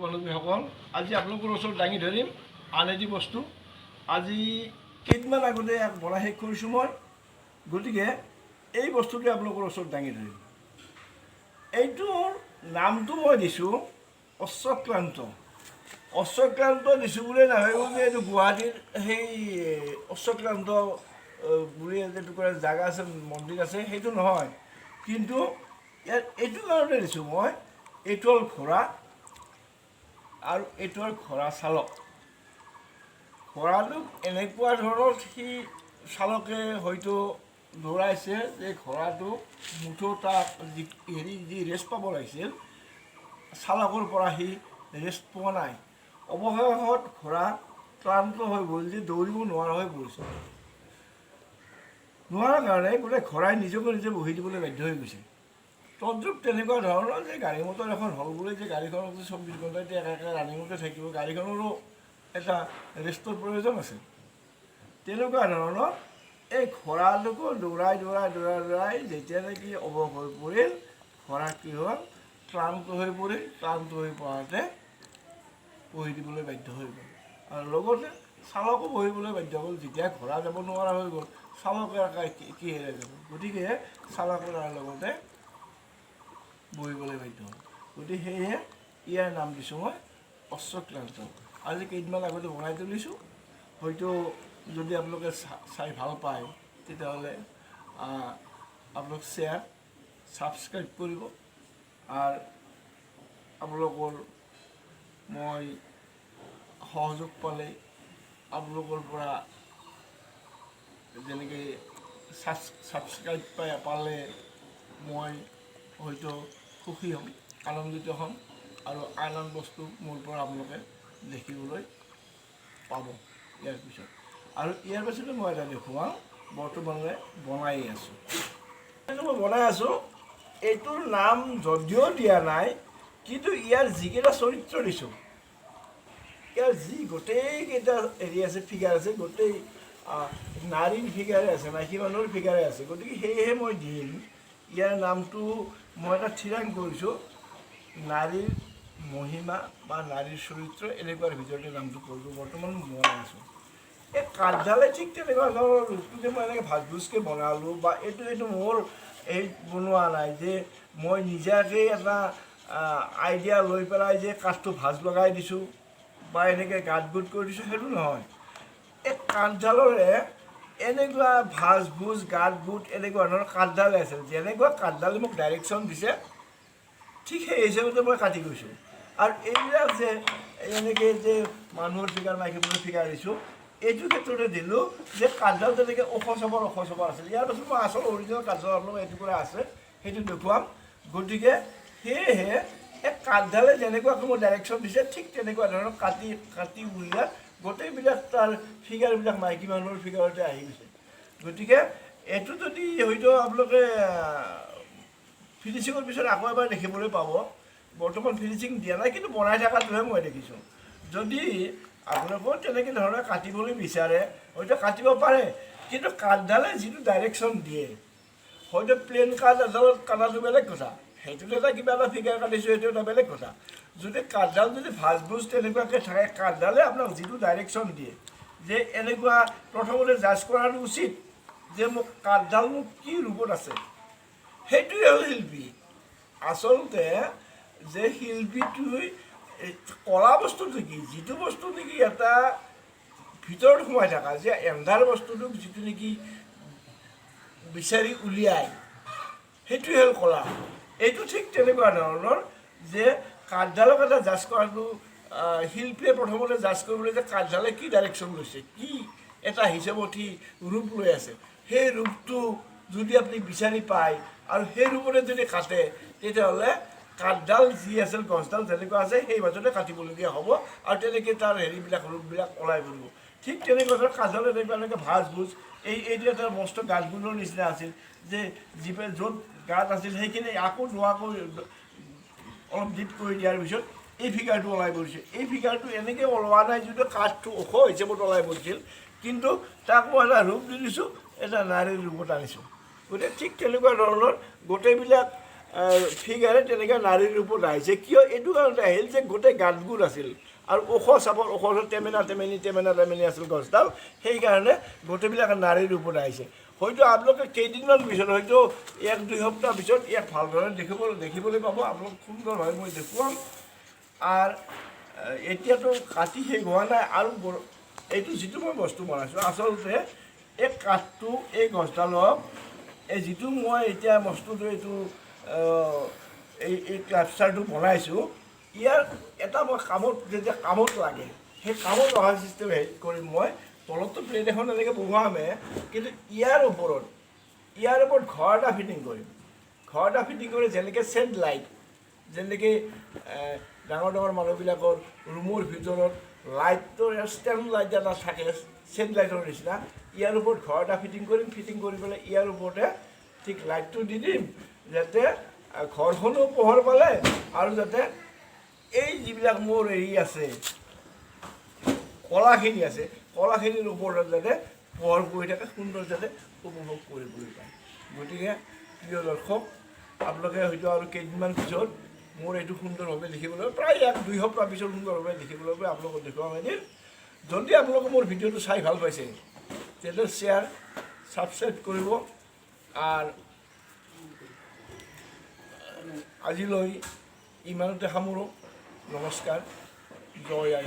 বান্ধৱীসকল, আজি আপোনালোকৰ ওচৰত দাঙি ধৰিম আন এটি বস্তু। আজি কেইদিনমান আগতে এক বনাই শেষ কৰিছোঁ মই, গতিকে এই বস্তুটোৱে আপোনালোকৰ ওচৰত দাঙি ধৰিম। এইটোৰ নামটো মই দিছোঁ অশ্বক্লান্ত। অশ্বক্লান্ত দিছোঁ বুলিয়ে নাভাবিব যে এইটো গুৱাহাটীৰ সেই অশ্বক্লান্ত বুলি এটুকুৰা জেগা আছে, মন্দিৰ আছে, সেইটো নহয়। কিন্তু ইয়াত এইটো কাৰণে দিছোঁ মই, এইটো হ'ল ঘোঁৰা আৰু এইটো হ'ল ঘোঁৰা চালক। ঘোঁৰাটোক এনেকুৱা ধৰণৰ সি চালকে হয়তো দৌৰাইছে যে ঘোঁৰাটো মুঠো তাক যি ৰেষ্ট পাব লাগিছিল চালকৰ পৰা সি ৰেষ্ট পোৱা নাই। অৱশেষত ঘোঁৰা ক্লান্ত হৈ গ'ল, যে দৌৰিব নোৱাৰা হৈ পৰিছে। নোৱাৰাৰ কাৰণে গোটেই ঘোঁৰাই নিজকে নিজে বহি দিবলৈ বাধ্য হৈ গৈছে। তদ্ৰূপ তেনেকুৱা ধৰণৰ যে গাড়ী মটৰ এখন হ'ল বুলি যে গাড়ীখনত 24 ঘণ্টাতে একে ৰানিঙতে থাকিব, গাড়ীখনৰো এটা ৰেষ্টৰ প্ৰয়োজন আছে। তেনেকুৱা ধৰণৰ এই ঘোঁৰাটোকো দৌৰাই দৌৰাই দৌৰাই দৌৰাই যেতিয়া নেকি অৱস হৈ পৰিল, ঘোঁৰা কি হ'ল, ক্লান্ত হৈ পৰিল। ক্লান্ত হৈ পৰাতে বহি দিবলৈ বাধ্য হৈ গ'ল, আৰু লগতে চালকো বহিবলৈ বাধ্য হ'ল। যেতিয়া ঘোঁৰা যাব নোৱাৰা হৈ গ'ল, চালকে কিহেৰে যাব? গতিকে চালকৰ লগতে বহিবলৈ বাধ্য হ'ল। গতিকে সেয়েহে ইয়াৰ নাম দিছোঁ মই অশ্বক্লান্ত। আজি কেইদিনমান আগতে বনাই তুলিছোঁ, হয়তো যদি আপোনালোকে চাই ভাল পায় তেতিয়াহ'লে আপোনালোক শ্বেয়াৰ ছাবস্ক্ৰাইব কৰিব। আৰু আপোনালোকৰ মই সহযোগ পালে আপোনালোকৰ পৰা যেনেকৈ ছাবস্ক্ৰাইব পালে মই হয়তো সুখী হ'ম, আনন্দিত হ'ম, আৰু আন আন বস্তু মোৰ পৰা আপোনালোকে দেখিবলৈ পাব ইয়াৰ পিছত। আৰু ইয়াৰ পিছতে মই এটা দেখুৱাওঁ, বৰ্তমানে বনাই আছোঁ। এইটো মই বনাই আছোঁ। এইটোৰ নাম যদিও দিয়া নাই, কিন্তু ইয়াৰ যিকেইটা চৰিত্ৰ দিছোঁ, ইয়াৰ যি গোটেইকেইটা হেৰি আছে, ফিগাৰ আছে, গোটেই নাৰীৰ ফিগাৰে আছে, মাইকী মানুহৰ ফিগাৰে আছে। গতিকে সেয়েহে মই দিম ইয়াৰ নামটো মই এটা থিৰাং কৰিছোঁ, নাৰীৰ মহিমা বা নাৰীৰ চৰিত্ৰ, এনেকুৱাৰ ভিতৰতে নামটো কৰিছোঁ। বৰ্তমান বনাই আছোঁ। এই কাঠডালে ঠিক তেনেকুৱা ধৰণৰ ৰূপটো যে মই এনেকৈ ভাজভুজকৈ বনালোঁ, বা এইটো মোৰ এই বনোৱা নাই যে মই নিজাকৈ এটা আইডিয়া লৈ পেলাই যে কাঠটো ভাজ লগাই দিছোঁ বা এনেকৈ গাঁত গোট কৰি দিছোঁ, সেইটো নহয়। এই কাঠডালৰে এনেকুৱা ভাজ ভুজ গাঁত গোট এনেকুৱা ধৰণৰ কাঠডালে আছে। যেনেকুৱা কাঠডালে মোক ডাইৰেকশ্যন দিছে, ঠিক সেই হিচাপতে মই কাটি গৈছোঁ। আৰু এইবিলাক যে এনেকৈ যে মানুহৰ ফিগাৰ, মাইকী মানুহৰ ফিগাৰ দিছোঁ, এইটো ক্ষেত্ৰতে দিলোঁ যে কাঠডাল তেনেকৈ ওখ চবৰ আছিল। ইয়াৰ পাছত মই আচল অৰিজিনেল কাঠডাল আপোনালোকৰ এইটুকুৰা আছে, সেইটো দেখুৱাম। গতিকে সেয়েহে এই কাঠডালে যেনেকুৱাকৈ মোৰ ডাইৰেকশ্যন দিছে, ঠিক তেনেকুৱা ধৰণৰ কাটি উলিয়াই গোটেইবিলাক তাৰ ফিগাৰবিলাক মাইকী মানুহৰ ফিগাৰতে আহি গৈছে। গতিকে এইটো যদি হয়তো আপোনালোকে ফিনিচিঙৰ পিছত আকৌ এবাৰ দেখিবলৈ পাব। বৰ্তমান ফিনিচিং দিয়া নাই, কিন্তু বনাই থকাটোহে মই দেখিছোঁ। যদি আপোনালোকেও তেনেকৈ ধৰণে কাটিবলৈ বিচাৰে, হয়তো কাটিব পাৰে, কিন্তু কাঠডালে যিটো ডাইৰেকশ্যন দিয়ে, হয়তো প্লেন কাঠ এডালত কটাটো বেলেগ কথা, সেইটোত এটা কিবা এটা ফিগাৰ কাটিছোঁ, সেইটো এটা বেলেগ কথা। যদি কাঠডাল যদি ভাজভুজ তেনেকুৱাকৈ থাকে, কাঠডালে আপোনাক যিটো ডাইৰেকশ্যন দিয়ে, যে এনেকুৱা প্ৰথমতে জাজ কৰাটো উচিত যে মোক কাঠডাল মোক কি ৰূপত আছে, সেইটোৱে হ'ল শিল্পী। আচলতে যে শিল্পীটোৱে কলা বস্তুটো কি, যিটো বস্তু নেকি এটা ভিতৰত সোমাই থকা, যে এন্ধাৰ বস্তুটোক যিটো নেকি বিচাৰি উলিয়াই, সেইটোৱে হ'ল কলা। এইটো ঠিক তেনেকুৱা ধৰণৰ যে কাঠডালক এটা জাজ কৰাটো, শিল্পীয়ে প্ৰথমতে জাজ কৰিবলৈ যে কাঠডালে কি ডাইৰেকশ্যন লৈছে, কি এটা হিচাপত সি ৰূপ লৈ আছে, সেই ৰূপটো যদি আপুনি বিচাৰি পায় আৰু সেই ৰূপতে যদি কাটে, তেতিয়াহ'লে কাঠডাল যি আছিল, গছডাল যেনেকুৱা আছে সেই মাজতে কাটিবলগীয়া হ'ব, আৰু তেনেকৈ তাৰ হেৰিবিলাক ৰূপবিলাক ওলাই পৰিব। ঠিক তেনেকুৱা ধৰণৰ কাঠডাল এনেকৈ ভাজ ভুজ এইটো এটা মস্ত গাঁতগুলৰ নিচিনা আছিল, যে য'ত গাঁত আছিল সেইখিনি আকৌ নোহোৱাকৈ অলপ ডিপ কৰি দিয়াৰ পিছত এই ফিগাৰটো ওলাই পৰিছে। এই ফিগাৰটো এনেকৈ ওলোৱা নাই যদিও কাঠটো ওখ হিচাপত ওলাই পৰিছিল, কিন্তু তাক মই এটা ৰূপ দি দিছোঁ, এটা নাৰীৰ ৰূপত আনিছোঁ। গতিকে ঠিক তেনেকুৱা ধৰণৰ গোটেইবিলাক ফিগাৰে তেনেকৈ নাৰীৰ ওপৰত আহিছে কিয় এইটো কাৰণতে আহিল যে গোটেই গাঁতবোৰ আছিল আৰু ওখ চাপৰ ওখ টেমেনা টেমেনি আছিল গছডাল সেইকাৰণে গোটেইবিলাক নাৰীৰ ওপৰত আহিছে হয়তো আপোনালোকে কেইদিনমান পিছত হয়তো 1-2 সপ্তাহ পিছত ইয়াক ভালদৰে দেখিবলৈ পাব আপোনালোক সুন্দৰভাৱে মই দেখুৱাম আৰু এতিয়াতো কাটি শেষ হোৱা নাই আৰু এইটো যিটো মই বস্তু বনাইছোঁ আচলতে এই কাঠটো এই গছডালক এই যিটো মই এতিয়া বস্তুটো এইটো এই ক্লাষ্টাৰটো বনাইছোঁ ইয়াৰ এটা মই কামত যেতিয়া কামত লাগে সেই কামত অহা চিষ্টেম কৰিম মই তলততো প্লেট এখন এনেকৈ বহুৱামে কিন্তু ইয়াৰ ওপৰত ঘৰ এটা ফিটিং কৰিম ঘৰ এটা ফিটিং কৰি যেনেকৈ ছেড লাইট যেনেকৈ ডাঙৰ মানুহবিলাকৰ ৰুমৰ ভিতৰত লাইটৰ ষ্টেণ্ড লাইট এটা থাকে ছেড লাইটৰ নিচিনা ইয়াৰ ওপৰত ঘৰ এটা ফিটিং কৰি পেলাই ইয়াৰ ওপৰতে ঠিক লাইটটো দি দিম যাতে ঘৰখনো পোহৰ পালে আৰু যাতে এই যিবিলাক মোৰ আছে কলাখিনিৰ ওপৰত যাতে পোহৰ পৰি থাকে সুন্দৰ যাতে উপভোগ কৰিবলৈ পায় গতিকে প্ৰিয় দৰ্শক আপোনালোকে হয়তো আৰু কেইদিনমান পিছত মোৰ এইটো সুন্দৰভাৱে দেখিবলৈ প্ৰায় 1-2 সপ্তাহ পিছত সুন্দৰভাৱে দেখিবলৈ পাই আপোনালোকক দেখুৱাম এদিন যদি আপোনালোকে মোৰ ভিডিঅ'টো চাই ভাল পাইছে তেন্তে শ্বেয়াৰ ছাবস্ক্ৰাইব কৰিব আৰু আজিলৈ ইমানতে সামৰোঁ নমস্কাৰ জয় আই